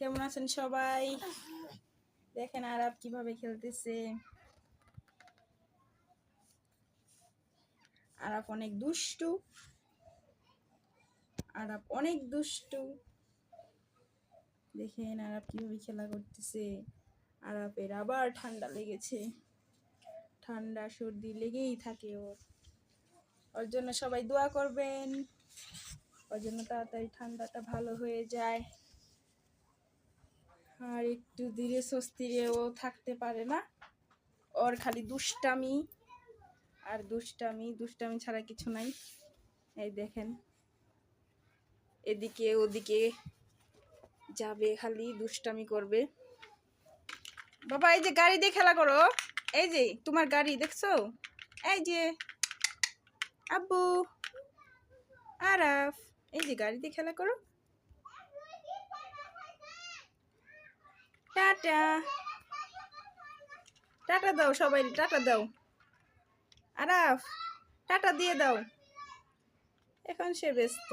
কেমন আছেন সবাই? দেখেন আরাব কিভাবে খেলতেছে। আরাব অনেক দুষ্টু। দেখেন আরাব কিভাবে খেলা করতেছে। আরাবের আবার ঠান্ডা লেগেছে, ঠান্ডা সর্দি লেগেই থাকে ওর জন্য সবাই দোয়া করবেন, ওর জন্য তাড়াতাড়ি ঠান্ডাটা ভালো হয়ে যায়। আর একটু ধীরে স্বস্তিরেও থাকতে পারে না, ওর খালি দুষ্টামি আর দুষ্টামি ছাড়া কিছু নাই। এই দেখেন এদিকে ওদিকে যাবে, খালি দুষ্টামি করবে। বাবা এই যে গাড়ি দিয়ে খেলা করো, এই যে তোমার গাড়ি দেখছো, এই যে আব্বু আরাফ, এই যে গাড়ি দিয়ে খেলা করো। টাটা টাটা দাও, সবাই টাটা দাও। আরাফ টাটা দিয়ে দাও, এখন সে ব্যস্ত।